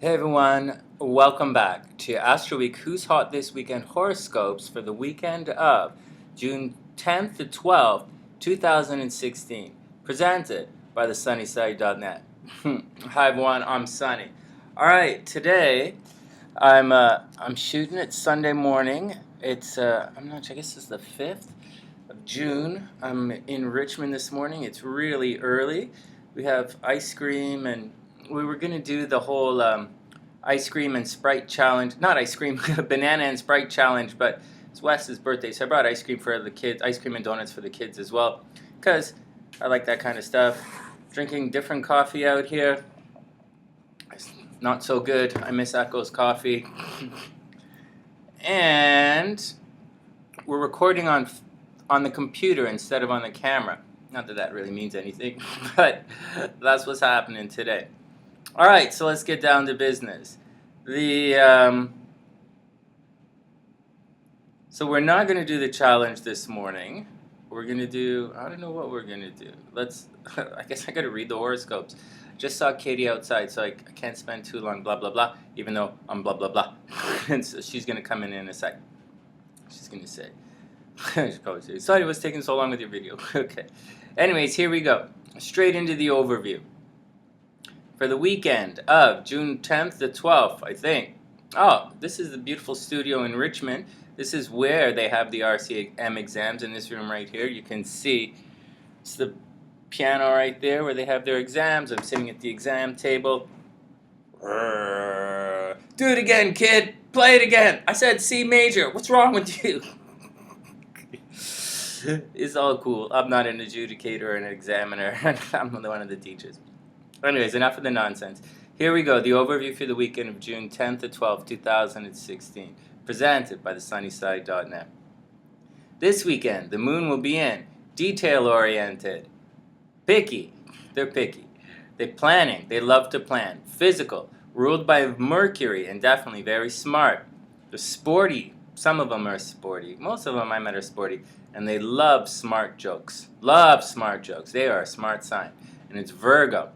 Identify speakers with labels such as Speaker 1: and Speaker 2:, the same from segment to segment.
Speaker 1: Hey everyone, welcome back to Astro Week Who's Hot This Weekend Horoscopes for the weekend of June 10th to 12th, 2016. Presented by the sunnyside.net. Hi everyone, I'm Sonny. Alright, today I'm shooting it Sunday morning. It's I'm not sure, I guess it's the 5th of June. I'm in Richmond this morning. It's really early. We have ice cream, and we were gonna do the whole ice cream and Sprite challenge. Not ice cream, banana and Sprite challenge, but it's Wes's birthday, so I brought ice cream for the kids, ice cream and donuts for the kids as well, because I like that kind of stuff. Drinking different coffee out here. It's not so good. I miss Echo's coffee. And we're recording on the computer instead of on the camera. Not that that really means anything, but that's what's happening today. All right, so let's get down to business. So we're not going to do the challenge this morning. We're going to do, I don't know what we're going to do. I guess I got to read the horoscopes. Just saw Katie outside, so I can't spend too long, blah, blah, blah, even though I'm blah, blah, blah. And so she's going to come in a sec. She's going to say, she's probably say, sorry, what's taking so long with your video? Okay. Anyways, here we go. Straight into the overview. For the weekend of June 10th to 12th, I think. Oh, this is the beautiful studio in Richmond. This is where they have the RCM exams, in this room right here. You can see it's the piano right there where they have their exams. I'm sitting at the exam table. Do it again, kid. Play it again. I said C major. What's wrong with you? It's all cool. I'm not an adjudicator or an examiner. I'm one of the teachers. Anyways, enough of the nonsense. Here we go, the overview for the weekend of June 10th to 12th, 2016, presented by the sunnyside.net. This weekend, the moon will be in detail-oriented, picky. They're picky. They're planning. They love to plan. Physical, ruled by Mercury, and definitely very smart. They're sporty. Some of them are sporty. Most of them I met are sporty. And they love smart jokes. Love smart jokes. They are a smart sign. And it's Virgo.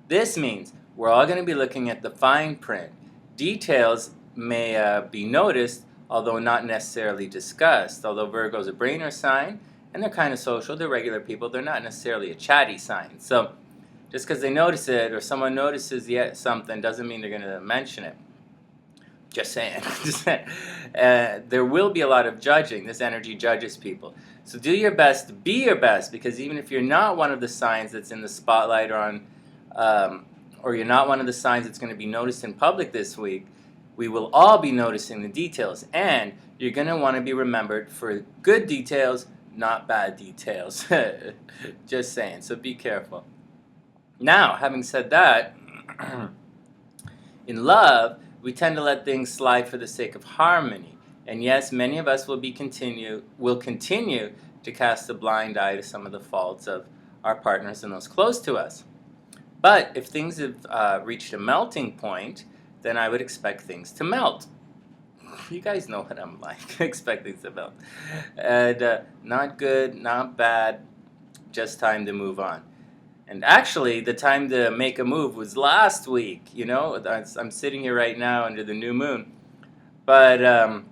Speaker 1: This means we're all going to be looking at the fine print. Details may be noticed, although not necessarily discussed. Although Virgo's a brainer sign, and they're kind of social, they're regular people, they're not necessarily a chatty sign. So just because they notice it or someone notices something doesn't mean they're going to mention it. Just saying. There will be a lot of judging. This energy judges people. So do your best to be your best, because even if you're not one of the signs that's in the spotlight or you're not one of the signs that's going to be noticed in public this week, we will all be noticing the details. And you're going to want to be remembered for good details, not bad details. Just saying. So be careful. Now, having said that, in love, we tend to let things slide for the sake of harmony. And yes, many of us will continue to cast a blind eye to some of the faults of our partners and those close to us. But if things have reached a melting point, then I would expect things to melt. You guys know what I'm like. Expect things to melt. And not good, not bad, just time to move on. And actually, the time to make a move was last week. You know, I'm sitting here right now under the new moon. But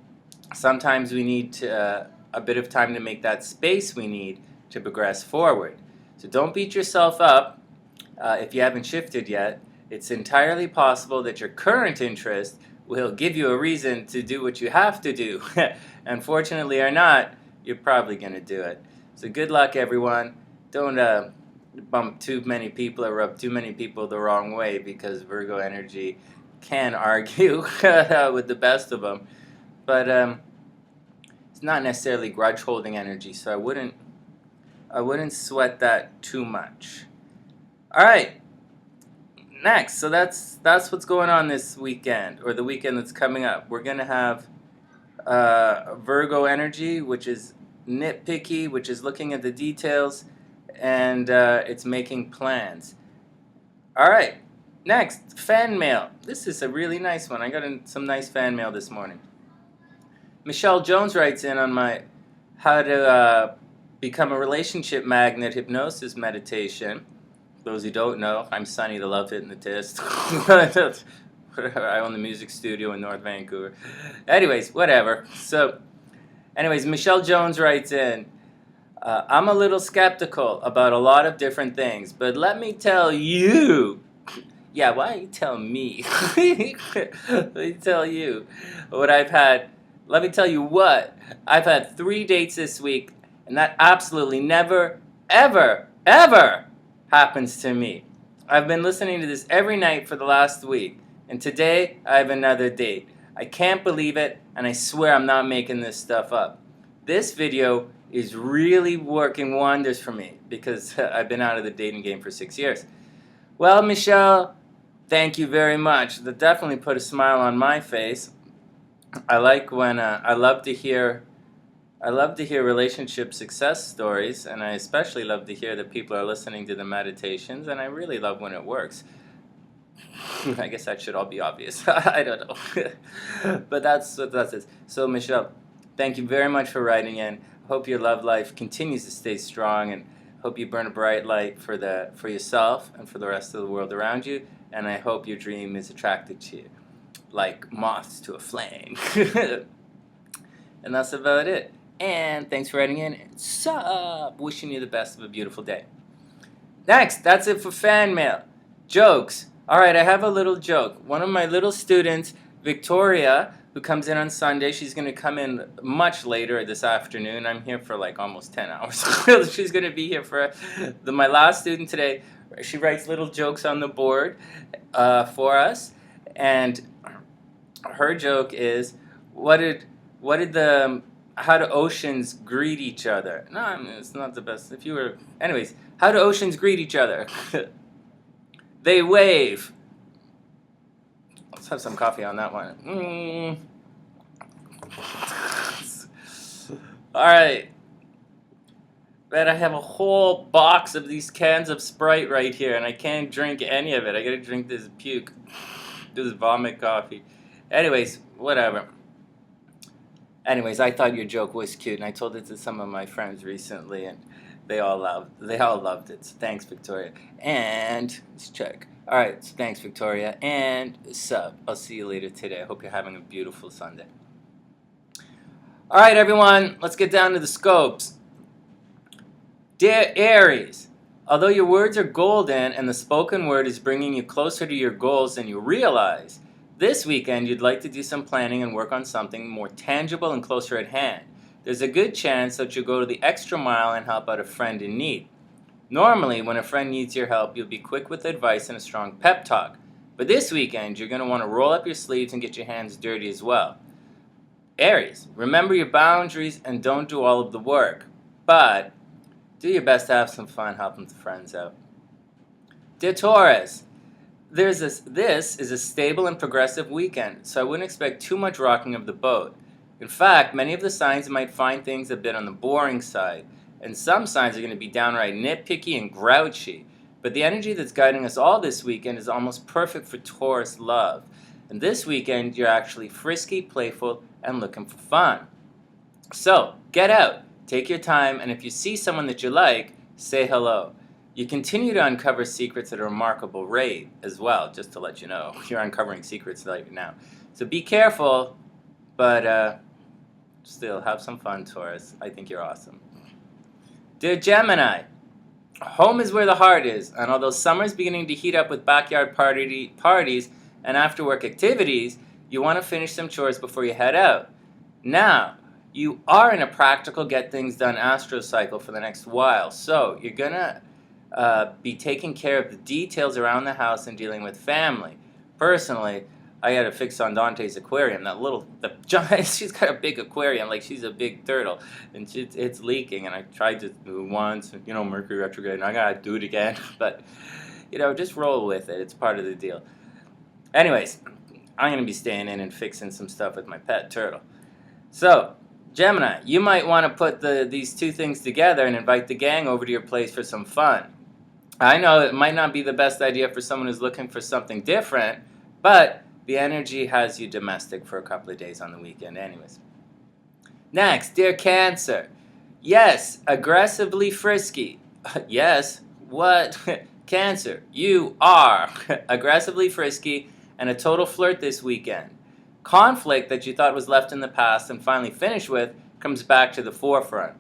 Speaker 1: sometimes we need a bit of time to make that space we need to progress forward. So don't beat yourself up. If you haven't shifted yet, it's entirely possible that your current interest will give you a reason to do what you have to do. Unfortunately or not, you're probably going to do it. So good luck, everyone. Don't bump too many people or rub too many people the wrong way, because Virgo energy can argue with the best of them. But it's not necessarily grudge-holding energy, so I wouldn't sweat that too much. All right, next, so that's what's going on this weekend, or the weekend that's coming up. We're going to have Virgo energy, which is nitpicky, which is looking at the details, and it's making plans. All right, next, fan mail. This is a really nice one. I got some nice fan mail this morning. Michelle Jones writes in on my how to become a relationship magnet hypnosis meditation. Those who don't know, I'm Sonny, the love hypnotist. I own the music studio in North Vancouver. Anyways, whatever. So, anyways, Michelle Jones writes in, I'm a little skeptical about a lot of different things, but let me tell you. Yeah, why don't you tell me? Let me tell you what I've had. Let me tell you what. I've had 3 dates this week, and that absolutely never, ever, ever happens to me. I've been listening to this every night for the last week, and today I have another date. I can't believe it, and I swear I'm not making this stuff up. This video is really working wonders for me because I've been out of the dating game for 6 years. Well, Michelle, thank you very much. That definitely put a smile on my face. I like when I love to hear relationship success stories, and I especially love to hear that people are listening to the meditations, and I really love when it works. I guess that should all be obvious. I don't know. But that's what that is. So, Michelle, thank you very much for writing in. Hope your love life continues to stay strong, and hope you burn a bright light for yourself and for the rest of the world around you. And I hope your dream is attracted to you, like moths to a flame. And that's about it. And thanks for writing in. Sup? Wishing you the best of a beautiful day. Next, that's it for fan mail. Jokes. All right, I have a little joke. One of my little students, Victoria, who comes in on Sunday, she's going to come in much later this afternoon. I'm here for like almost 10 hours. She's going to be here for my last student today. She writes little jokes on the board for us. And her joke is, how do oceans greet each other? No, I mean, it's not the best. Anyways, how do oceans greet each other? They wave. Let's have some coffee on that one. All right. Man, I have a whole box of these cans of Sprite right here, and I can't drink any of it. I gotta drink this puke, this vomit coffee. Anyways, whatever. Anyways, I thought your joke was cute, and I told it to some of my friends recently, and they all loved it. So thanks, Victoria. And let's check. All right, so thanks, Victoria. And sub. I'll see you later today. I hope you're having a beautiful Sunday. All right, everyone, let's get down to the scopes. Dear Aries, although your words are golden and the spoken word is bringing you closer to your goals than you realize, this weekend you'd like to do some planning and work on something more tangible and closer at hand. There's a good chance that you'll go to the extra mile and help out a friend in need. Normally, when a friend needs your help, you'll be quick with advice and a strong pep talk. But this weekend, you're going to want to roll up your sleeves and get your hands dirty as well. Aries, remember your boundaries and don't do all of the work. But do your best to have some fun helping the friends out. Dear Taurus, this is a stable and progressive weekend, so I wouldn't expect too much rocking of the boat. In fact, many of the signs might find things a bit on the boring side, and some signs are going to be downright nitpicky and grouchy. But the energy that's guiding us all this weekend is almost perfect for Taurus love. And this weekend, you're actually frisky, playful, and looking for fun. So, get out, take your time, and if you see someone that you like, say hello. You continue to uncover secrets at a remarkable rate as well, just to let you know. You're uncovering secrets right now. So be careful, but still, have some fun, Taurus. I think you're awesome. Dear Gemini, home is where the heart is, and although summer's beginning to heat up with backyard parties and after-work activities, you want to finish some chores before you head out. Now, you are in a practical get-things-done astro cycle for the next while, so you're going to be taking care of the details around the house and dealing with family. Personally, I had to fix on Dante's aquarium. She's got a big aquarium, like she's a big turtle, and it's leaking. And I tried to do it once, Mercury retrograde, and I gotta do it again. But just roll with it. It's part of the deal. Anyways, I'm gonna be staying in and fixing some stuff with my pet turtle. So, Gemini, you might want to put these two things together and invite the gang over to your place for some fun. I know it might not be the best idea for someone who's looking for something different, but the energy has you domestic for a couple of days on the weekend anyways. Next, dear Cancer. Yes, aggressively frisky. Yes, what? Cancer, you are aggressively frisky and a total flirt this weekend. Conflict that you thought was left in the past and finally finished with comes back to the forefront.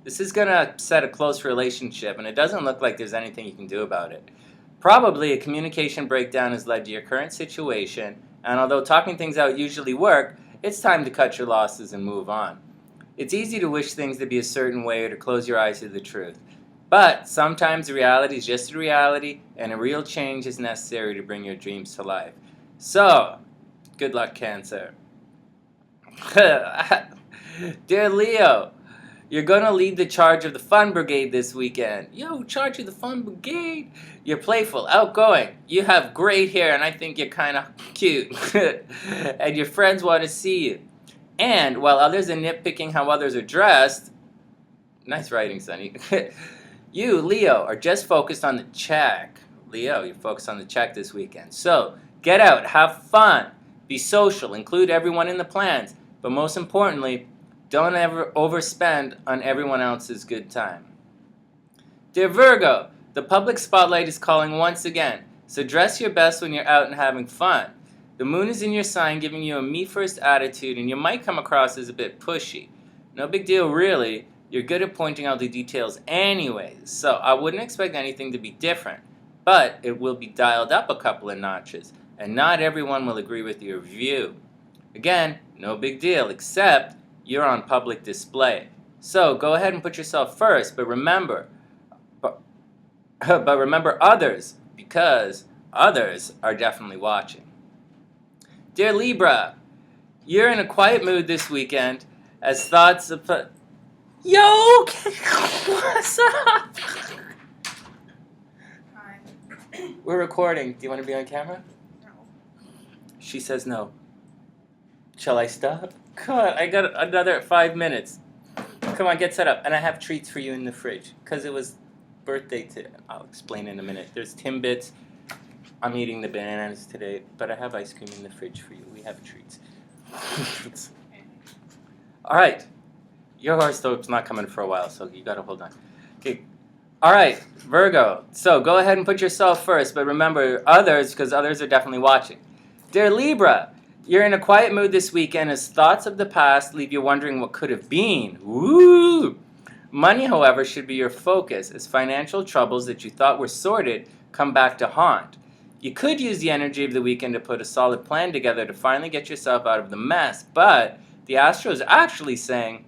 Speaker 1: This is going to upset a close relationship, and it doesn't look like there's anything you can do about it. Probably a communication breakdown has led to your current situation, and although talking things out usually work, it's time to cut your losses and move on. It's easy to wish things to be a certain way or to close your eyes to the truth. But sometimes the reality is just a reality, and a real change is necessary to bring your dreams to life. So, good luck, Cancer. Dear Leo, you're going to lead the charge of the Fun Brigade this weekend. Yo, charge of the Fun Brigade. You're playful, outgoing. You have great hair, and I think you're kind of cute. And your friends want to see you. And while others are nitpicking how others are dressed, nice writing, Sonny. You, Leo, are just focused on the check. Leo, you're focused on the check this weekend. So, get out, have fun, be social, include everyone in the plans. But most importantly, don't ever overspend on everyone else's good time. Dear Virgo, the public spotlight is calling once again. So dress your best when you're out and having fun. The moon is in your sign, giving you a me-first attitude, and you might come across as a bit pushy. No big deal, really. You're good at pointing out the details anyways, so I wouldn't expect anything to be different. But it will be dialed up a couple of notches, and not everyone will agree with your view. Again, no big deal, except you're on public display. So go ahead and put yourself first, but remember others, because others are definitely watching. Dear Libra, you're in a quiet mood this weekend as thoughts of... Yo! What's up?
Speaker 2: Hi.
Speaker 1: We're recording. Do you want to be on camera?
Speaker 2: No.
Speaker 1: She says no. Shall I stop? God, I got another 5 minutes. Come on, get set up. And I have treats for you in the fridge. Because it was birthday today. I'll explain in a minute. There's Timbits. I'm eating the bananas today. But I have ice cream in the fridge for you. We have treats. Alright. Your horoscope's not coming for a while, so you gotta hold on. Okay. Alright, Virgo. So go ahead and put yourself first, but remember others, because others are definitely watching. Dear Libra, you're in a quiet mood this weekend as thoughts of the past leave you wondering what could have been. Woo! Money, however, should be your focus, as financial troubles that you thought were sorted come back to haunt. You could use the energy of the weekend to put a solid plan together to finally get yourself out of the mess, but the Astro is actually saying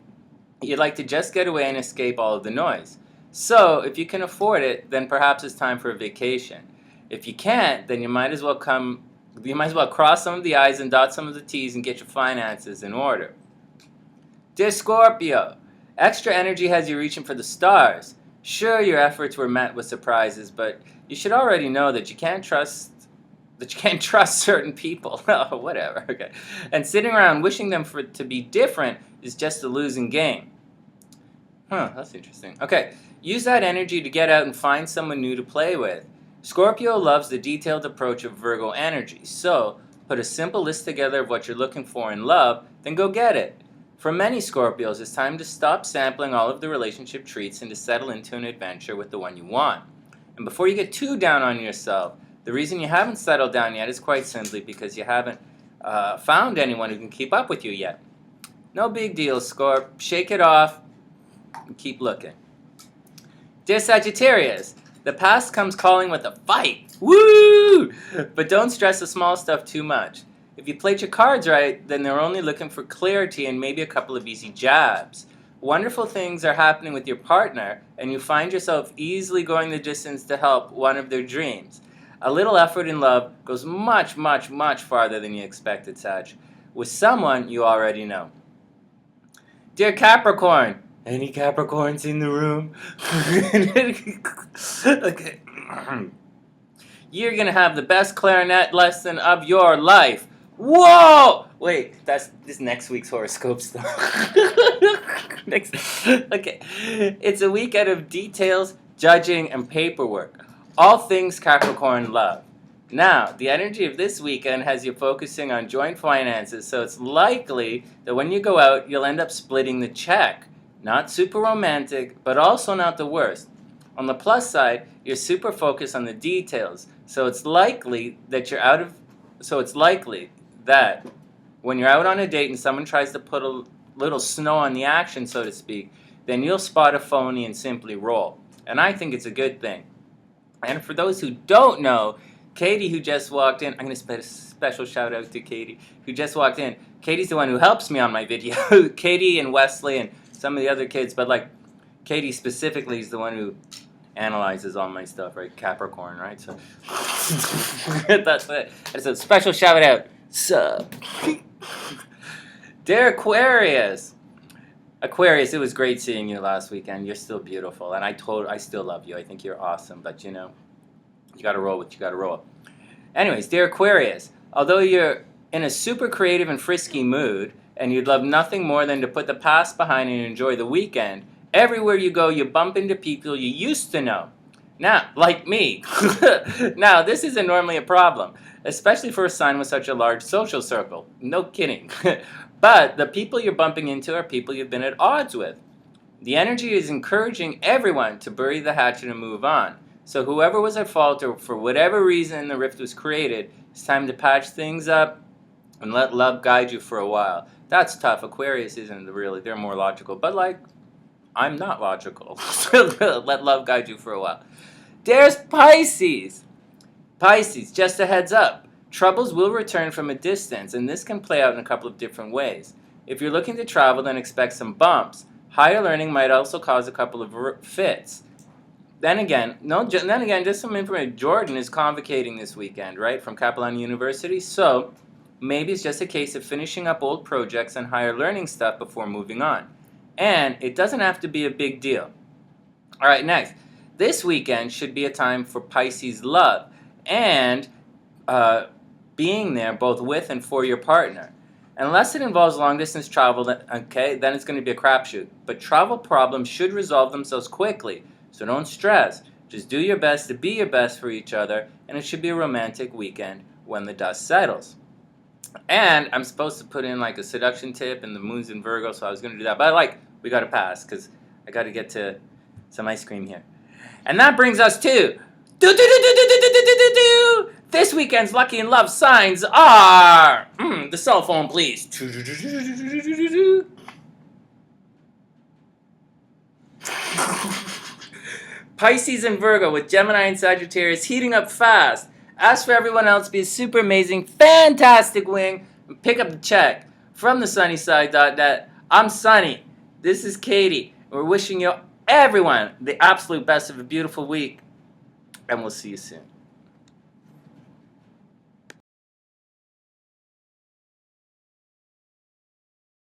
Speaker 1: you'd like to just get away and escape all of the noise. So, if you can afford it, then perhaps it's time for a vacation. If you can't, then you might as well cross some of the I's and dot some of the T's and get your finances in order. Dear Scorpio, extra energy has you reaching for the stars. Sure, your efforts were met with surprises, but you should already know that you can't trust certain people. Oh, whatever. Okay. And sitting around wishing them for it to be different is just a losing game. That's interesting. Okay, use that energy to get out and find someone new to play with. Scorpio loves the detailed approach of Virgo energy, so put a simple list together of what you're looking for in love, then go get it. For many Scorpios, it's time to stop sampling all of the relationship treats and to settle into an adventure with the one you want. And before you get too down on yourself, the reason you haven't settled down yet is quite simply because you haven't found anyone who can keep up with you yet. No big deal, Scorp. Shake it off and keep looking. Dear Sagittarius, the past comes calling with a fight. Woo! But don't stress the small stuff too much. If you played your cards right, then they're only looking for clarity and maybe a couple of easy jabs. Wonderful things are happening with your partner, and you find yourself easily going the distance to help one of their dreams. A little effort in love goes much, much, much farther than you expected, Sag. With someone you already know. Dear Capricorn, any Capricorns in the room? Okay. You're going to have the best clarinet lesson of your life. Whoa! Wait, this next week's horoscope stuff. Okay. It's a weekend of details, judging, and paperwork. All things Capricorn love. Now, the energy of this weekend has you focusing on joint finances, so it's likely that when you go out, you'll end up splitting the check. Not super romantic, but also not the worst. On the plus side, you're super focused on the details, so it's likely that you're out of So it's likely that when you're out on a date and someone tries to put a little snow on the action, so to speak, then you'll spot a phony and simply roll. And I think it's a good thing. And for those who don't know, Katie, who just walked in, I'm going to spend a special shout out to Katie, who just walked in. Katie's the one who helps me on my video. Katie and Wesley and some of the other kids, but like Katie specifically is the one who analyzes all my stuff, right? Capricorn, right? So that's it. It's a special shout out. Sup? Dear Aquarius. Aquarius, it was great seeing you last weekend. You're still beautiful, and I still love you. I think you're awesome, but you know, you gotta roll what you gotta roll. Anyways, dear Aquarius, although you're in a super creative and frisky mood, and you'd love nothing more than to put the past behind and enjoy the weekend, everywhere you go, you bump into people you used to know. Now, like me. Now, this isn't normally a problem, especially for a sign with such a large social circle. No kidding. But the people you're bumping into are people you've been at odds with. The energy is encouraging everyone to bury the hatchet and move on. So whoever was at fault or for whatever reason the rift was created, it's time to patch things up and let love guide you for a while. That's tough. Aquarius isn't really, they're more logical. But like, I'm not logical. Let love guide you for a while. There's Pisces. Pisces, just a heads up. Troubles will return from a distance, and this can play out in a couple of different ways. If you're looking to travel, then expect some bumps. Higher learning might also cause a couple of fits. Then again, just some information. Jordan is convocating this weekend, right, from Capilano University. So maybe it's just a case of finishing up old projects and higher learning stuff before moving on. And it doesn't have to be a big deal. All right, next. This weekend should be a time for Pisces love and being there both with and for your partner. Unless it involves long-distance travel, then it's going to be a crapshoot. But travel problems should resolve themselves quickly, so don't stress. Just do your best to be your best for each other, and it should be a romantic weekend when the dust settles. And I'm supposed to put in like a seduction tip, and the moon's in Virgo, so I was going to do that. But we got to pass, because I got to get to some ice cream here. And that brings us to this weekend's lucky and love signs are the cell phone, please. Pisces and Virgo with Gemini and Sagittarius heating up fast. As for everyone else, be a super amazing, fantastic wing and pick up the check. From the sunnyside.net, I'm Sonny. This is Katie. We're wishing you everyone the absolute best of a beautiful week, and we'll see you soon.